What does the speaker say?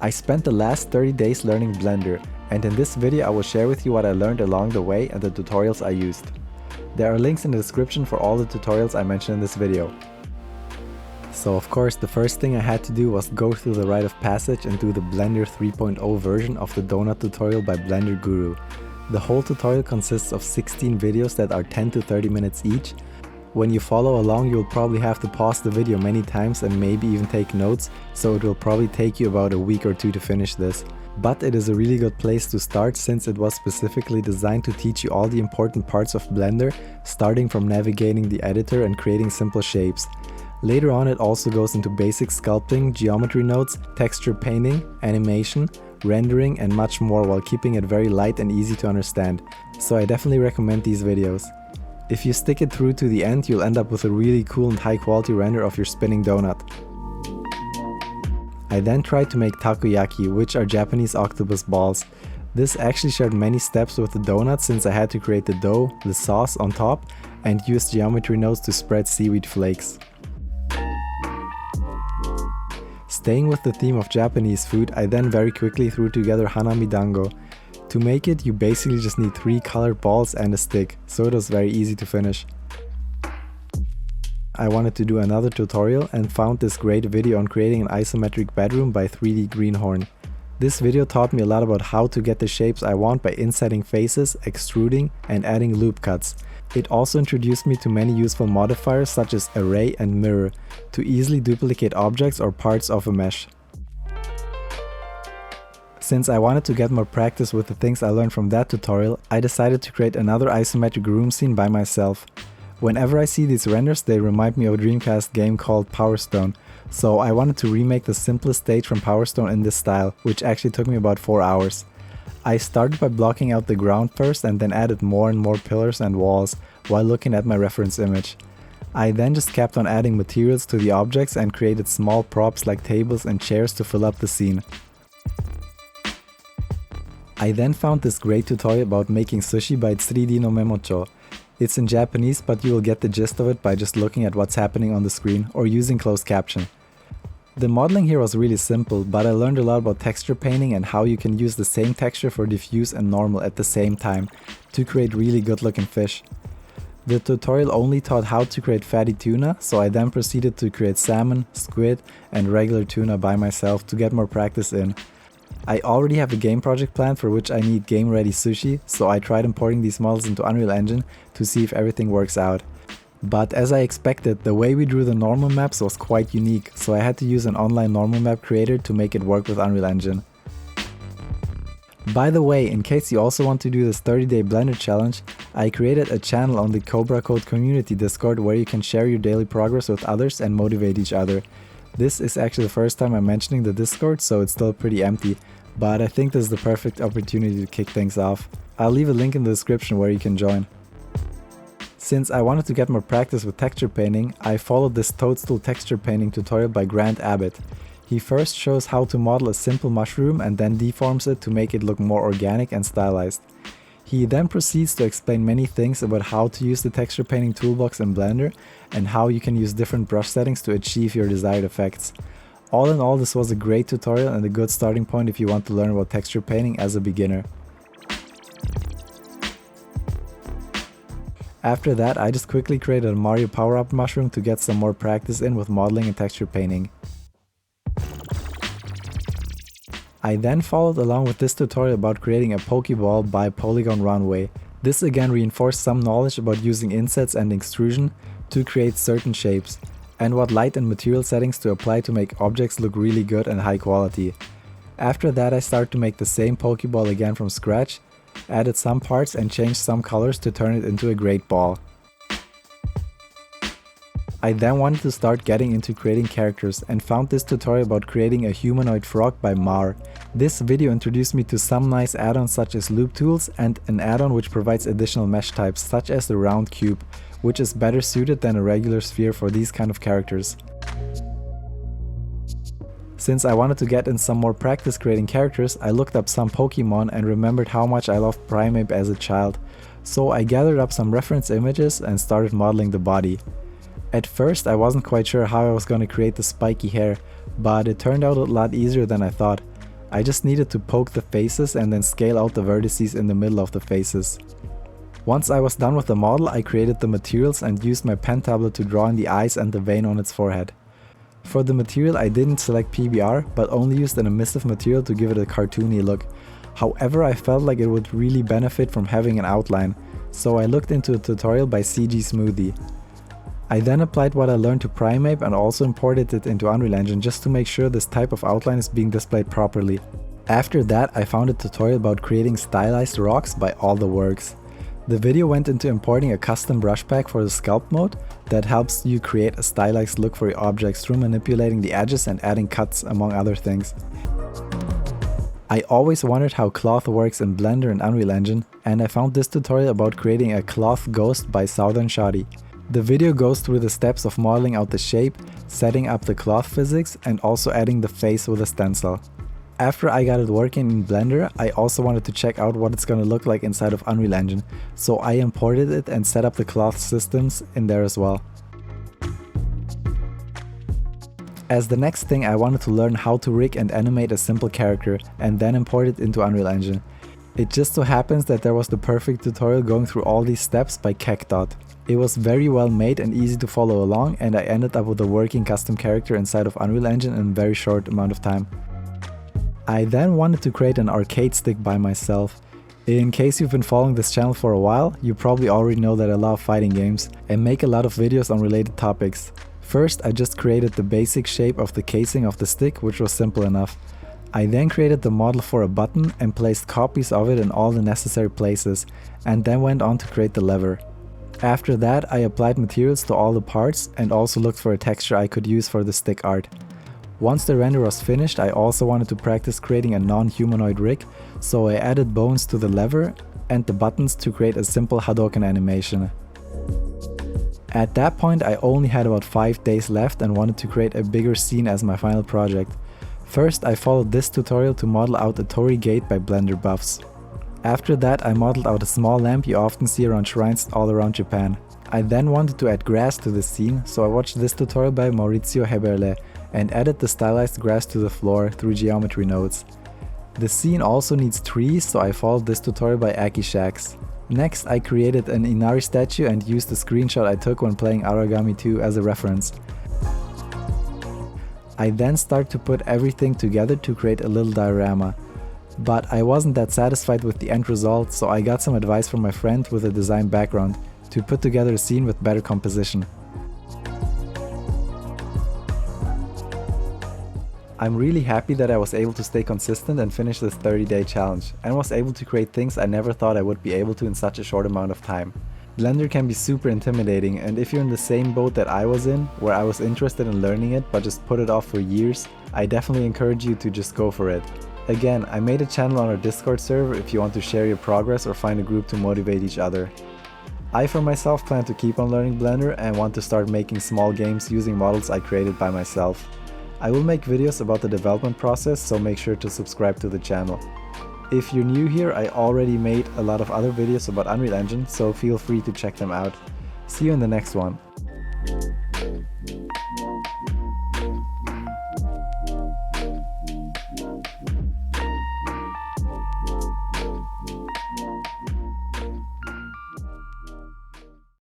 I spent the last 30 days learning Blender, and in this video I will share with you what I learned along the way and the tutorials I used. There are links in the description for all the tutorials I mentioned in this video. So of course the first thing I had to do was go through the rite of passage and do the Blender 3.0 version of the donut tutorial by Blender Guru. The whole tutorial consists of 16 videos that are 10 to 30 minutes each. When you follow along, you'll probably have to pause the video many times and maybe even take notes, so it will probably take you about a week or two to finish this. But it is a really good place to start since it was specifically designed to teach you all the important parts of Blender, starting from navigating the editor and creating simple shapes. Later on it also goes into basic sculpting, geometry nodes, texture painting, animation, rendering and much more while keeping it very light and easy to understand. So I definitely recommend these videos. If you stick it through to the end, you'll end up with a really cool and high quality render of your spinning donut. I then tried to make takoyaki, which are Japanese octopus balls. This actually shared many steps with the donut since I had to create the dough, the sauce on top, and use geometry nodes to spread seaweed flakes. Staying with the theme of Japanese food, I then very quickly threw together Hanami Dango. To make it, you basically just need 3 colored balls and a stick, so it was very easy to finish. I wanted to do another tutorial and found this great video on creating an isometric bedroom by 3D Greenhorn. This video taught me a lot about how to get the shapes I want by insetting faces, extruding and adding loop cuts. It also introduced me to many useful modifiers such as array and mirror to easily duplicate objects or parts of a mesh. Since I wanted to get more practice with the things I learned from that tutorial, I decided to create another isometric room scene by myself. Whenever I see these renders, they remind me of a Dreamcast game called Power Stone, so I wanted to remake the simplest stage from Power Stone in this style, which actually took me about 4 hours. I started by blocking out the ground first and then added more and more pillars and walls while looking at my reference image. I then just kept on adding materials to the objects and created small props like tables and chairs to fill up the scene. I then found this great tutorial about making sushi by 3D no Memocho. It's in Japanese, but you will get the gist of it by just looking at what's happening on the screen or using closed caption. The modeling here was really simple, but I learned a lot about texture painting and how you can use the same texture for diffuse and normal at the same time to create really good looking fish. The tutorial only taught how to create fatty tuna, so I then proceeded to create salmon, squid and regular tuna by myself to get more practice in. I already have a game project planned for which I need game ready sushi, so I tried importing these models into Unreal Engine to see if everything works out. But as I expected, the way we drew the normal maps was quite unique, so I had to use an online normal map creator to make it work with Unreal Engine. By the way, in case you also want to do this 30-day Blender challenge, I created a channel on the Cobra Code community Discord where you can share your daily progress with others and motivate each other. This is actually the first time I'm mentioning the Discord, so it's still pretty empty, but I think this is the perfect opportunity to kick things off. I'll leave a link in the description where you can join. Since I wanted to get more practice with texture painting, I followed this Toadstool texture painting tutorial by Abbitt. He first shows how to model a simple mushroom and then deforms it to make it look more organic and stylized. He then proceeds to explain many things about how to use the texture painting toolbox in Blender and how you can use different brush settings to achieve your desired effects. All in all, this was a great tutorial and a good starting point if you want to learn about texture painting as a beginner. After that, I just quickly created a Mario power-up mushroom to get some more practice in with modeling and texture painting. I then followed along with this tutorial about creating a Pokeball by Polygon Runway. This again reinforced some knowledge about using insets and extrusion to create certain shapes, and what light and material settings to apply to make objects look really good and high quality. After that I started to make the same Pokeball again from scratch, added some parts and changed some colors to turn it into a great ball. I then wanted to start getting into creating characters and found this tutorial about creating a Humanoid Frog by Mar. This video introduced me to some nice add-ons such as loop tools and an add-on which provides additional mesh types such as the round cube, which is better suited than a regular sphere for these kind of characters. Since I wanted to get in some more practice creating characters, I looked up some Pokemon and remembered how much I loved Primeape as a child, so I gathered up some reference images and started modeling the body. At first I wasn't quite sure how I was going to create the spiky hair, but it turned out a lot easier than I thought. I just needed to poke the faces and then scale out the vertices in the middle of the faces. Once I was done with the model, I created the materials and used my pen tablet to draw in the eyes and the vein on its forehead. For the material I didn't select PBR, but only used an emissive material to give it a cartoony look. However, I felt like it would really benefit from having an outline, so I looked into a tutorial by CG Smoothie. I then applied what I learned to Primeape and also imported it into Unreal Engine just to make sure this type of outline is being displayed properly. After that, I found a tutorial about creating Stylized Rocks by All The Works. The video went into importing a custom brush pack for the sculpt mode that helps you create a stylized look for your objects through manipulating the edges and adding cuts, among other things. I always wondered how cloth works in Blender and Unreal Engine, and I found this tutorial about creating a cloth ghost by SoutherShotty. The video goes through the steps of modeling out the shape, setting up the cloth physics, and also adding the face with a stencil. After I got it working in Blender, I also wanted to check out what it's gonna look like inside of Unreal Engine, so I imported it and set up the cloth systems in there as well. As the next thing, I wanted to learn how to rig and animate a simple character and then import it into Unreal Engine. It just so happens that there was the perfect tutorial going through all these steps by Kekdot. It was very well made and easy to follow along, and I ended up with a working custom character inside of Unreal Engine in a very short amount of time. I then wanted to create an arcade stick by myself. In case you've been following this channel for a while, you probably already know that I love fighting games and make a lot of videos on related topics. First, I just created the basic shape of the casing of the stick, which was simple enough. I then created the model for a button and placed copies of it in all the necessary places, and then went on to create the lever. After that, I applied materials to all the parts and also looked for a texture I could use for the stick art. Once the render was finished, I also wanted to practice creating a non-humanoid rig, so I added bones to the lever and the buttons to create a simple Hadoken animation. At that point, I only had about 5 days left and wanted to create a bigger scene as my final project. First, I followed this tutorial to model out a torii gate by Blender buffs. After that, I modeled out a small lamp you often see around shrines all around Japan. I then wanted to add grass to the scene, so I watched this tutorial by Maurizio Heberle and added the stylized grass to the floor through geometry nodes. The scene also needs trees, so I followed this tutorial by Aki Shax. Next, I created an Inari statue and used a screenshot I took when playing Aragami 2 as a reference. I then started to put everything together to create a little diorama. But I wasn't that satisfied with the end result, so I got some advice from my friend with a design background to put together a scene with better composition. I'm really happy that I was able to stay consistent and finish this 30-day challenge, and was able to create things I never thought I would be able to in such a short amount of time. Blender can be super intimidating, and if you're in the same boat that I was in, where I was interested in learning it but just put it off for years, I definitely encourage you to just go for it. Again, I made a channel on our Discord server if you want to share your progress or find a group to motivate each other. I for myself plan to keep on learning Blender and want to start making small games using models I created by myself. I will make videos about the development process, so make sure to subscribe to the channel. If you're new here, I already made a lot of other videos about Unreal Engine, so feel free to check them out. See you in the next one.